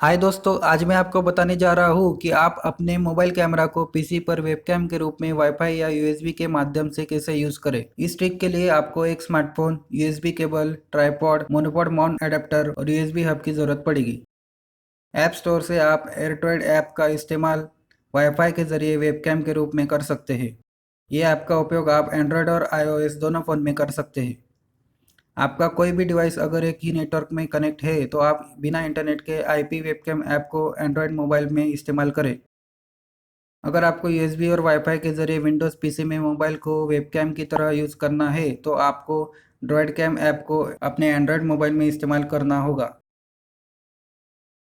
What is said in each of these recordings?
हाय दोस्तों, आज मैं आपको बताने जा रहा हूँ कि आप अपने मोबाइल कैमरा को पीसी पर वेबकैम के रूप में वाईफाई या यूएसबी के माध्यम से कैसे यूज करें। इस ट्रिक के लिए आपको एक smartphone, USB cable, tripod, monopod mount adapter और यूएसबी हब की जरूरत पड़ेगी। ऐप स्टोर से आप एयरट्रेड ऐप का इस्तेमाल वाईफाई के जरिए वेबकैम के रूप में कर सकते हैं। ये ऐप का उपयोग आप एंड्रॉयड और आईओएस दोनों फ़ोन में कर सकते हैं। आपका कोई भी डिवाइस अगर एक ही नेटवर्क में कनेक्ट है तो आप बिना इंटरनेट के आईपी वेबकैम ऐप को एंड्रॉयड मोबाइल में इस्तेमाल करें। अगर आपको यूएसबी और वाईफाई के जरिए विंडोज़ पीसी में मोबाइल को वेबकैम की तरह यूज़ करना है तो आपको ड्रॉइड कैम ऐप को अपने एंड्रॉयड मोबाइल में इस्तेमाल करना होगा।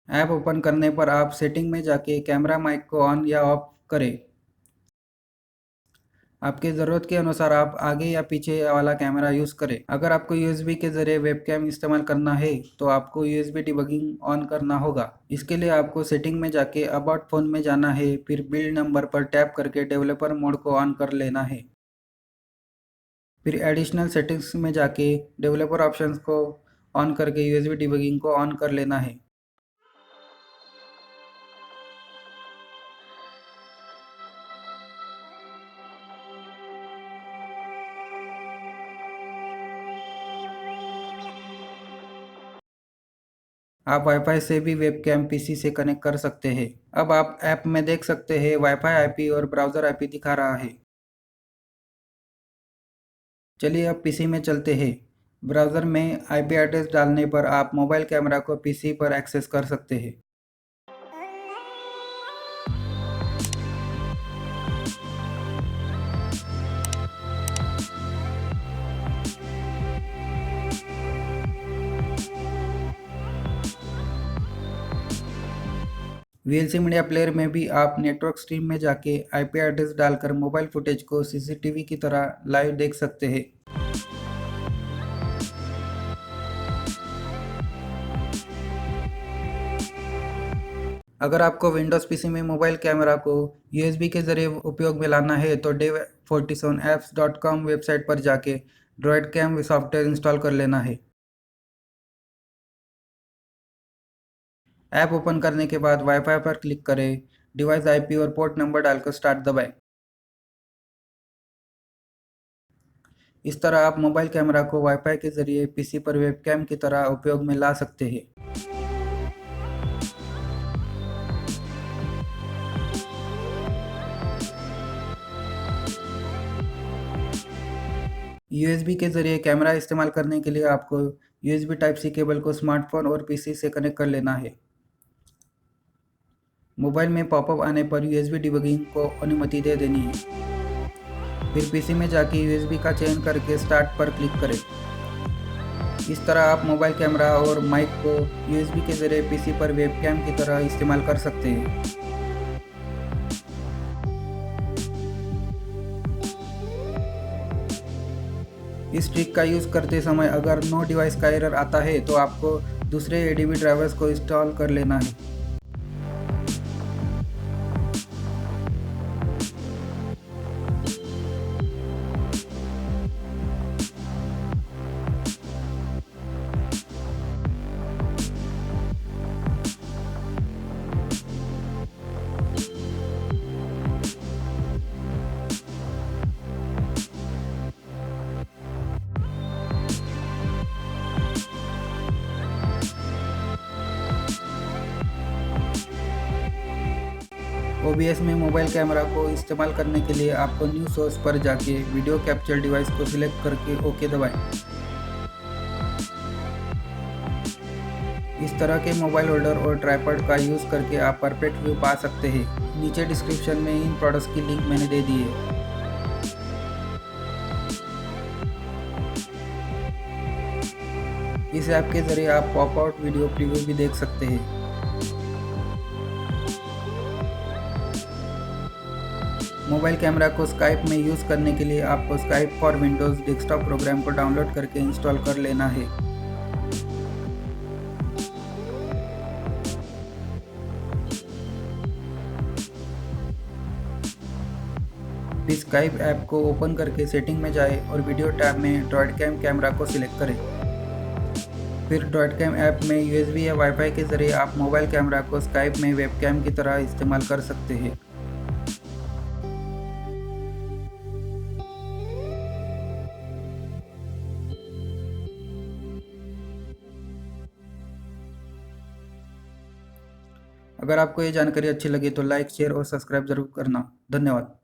ऐप ओपन करने पर आप सेटिंग में जाके कैमरा माइक को ऑन या ऑफ करें। आपकी ज़रूरत के अनुसार आप आगे या पीछे वाला कैमरा यूज़ करें। अगर आपको यूएसबी के ज़रिए वेबकैम इस्तेमाल करना है तो आपको यूएसबी डिबगिंग ऑन करना होगा। इसके लिए आपको सेटिंग में जाके अबाउट फ़ोन में जाना है, फिर बिल्ड नंबर पर टैप करके डेवलपर मोड को ऑन कर लेना है। फिर एडिशनल सेटिंग्स में जाके डेवलपर ऑप्शंस को ऑन करके यूएसबी डिबगिंग को ऑन कर लेना है। आप वाईफाई से भी वेबकैम पीसी से कनेक्ट कर सकते हैं। अब आप ऐप में देख सकते हैं वाईफाई आईपी और ब्राउज़र आईपी दिखा रहा है। चलिए अब पीसी में चलते हैं। ब्राउज़र में आईपी एड्रेस डालने पर आप मोबाइल कैमरा को पीसी पर एक्सेस कर सकते हैं। वीएलसी मीडिया प्लेयर में भी आप नेटवर्क स्ट्रीम में जाके आईपी एड्रेस डालकर मोबाइल फुटेज को सीसीटीवी की तरह लाइव देख सकते हैं। अगर आपको विंडोज़ पीसी में मोबाइल कैमरा को यूएसबी के जरिए उपयोग में लाना है तो dev47apps.com वेबसाइट पर जाके ड्रॉइड कैम सॉफ्टवेयर इंस्टॉल कर लेना है। ऐप ओपन करने के बाद वाईफाई पर क्लिक करें, डिवाइस आईपी और पोर्ट नंबर डालकर स्टार्ट दबाएं। इस तरह आप मोबाइल कैमरा को वाईफाई के जरिए पीसी पर वेबकैम की तरह उपयोग में ला सकते हैं। यूएसबी के जरिए कैमरा इस्तेमाल करने के लिए आपको यूएसबी टाइप सी केबल को स्मार्टफोन और पीसी से कनेक्ट कर लेना है। मोबाइल में पॉपअप आने पर यूएसबी डिबगिंग को अनुमति दे देनी है। फिर पीसी में जाके यूएसबी का चयन करके स्टार्ट पर क्लिक करें। इस तरह आप मोबाइल कैमरा और माइक को यूएसबी के जरिए पीसी पर वेबकैम की तरह इस्तेमाल कर सकते हैं। इस ट्रिक का यूज़ करते समय अगर नो डिवाइस का एरर आता है तो आपको दूसरे एडीबी ड्राइवर्स को इंस्टॉल कर लेना है। ओबीएस में मोबाइल कैमरा को इस्तेमाल करने के लिए आपको न्यू सोर्स पर जाके वीडियो कैप्चर डिवाइस को सिलेक्ट करके ओके दबाएं। इस तरह के मोबाइल होल्डर और ट्राइपॉड का यूज़ करके आप परफेक्ट व्यू पा सकते हैं। नीचे डिस्क्रिप्शन में इन प्रोडक्ट्स की लिंक मैंने दे दी है। इस ऐप के जरिए आप पॉप आउट वीडियो प्रीव्यू भी देख सकते हैं। मोबाइल कैमरा को स्काइप में यूज़ करने के लिए आपको Skype for Windows desktop program को डाउनलोड करके इंस्टॉल कर लेना है। फिर स्काइप ऐप को ओपन करके सेटिंग में जाएं और वीडियो टैब में ड्रॉइड कैम कैमरा को सिलेक्ट करें। फिर डॉट कैम ऐप में यूएसबी या वाईफाई के ज़रिए आप मोबाइल कैमरा को स्काइप में वेबकैम की तरह इस्तेमाल कर सकते हैं। अगर आपको ये जानकारी अच्छी लगी तो लाइक, शेयर और सब्सक्राइब जरूर करना। धन्यवाद।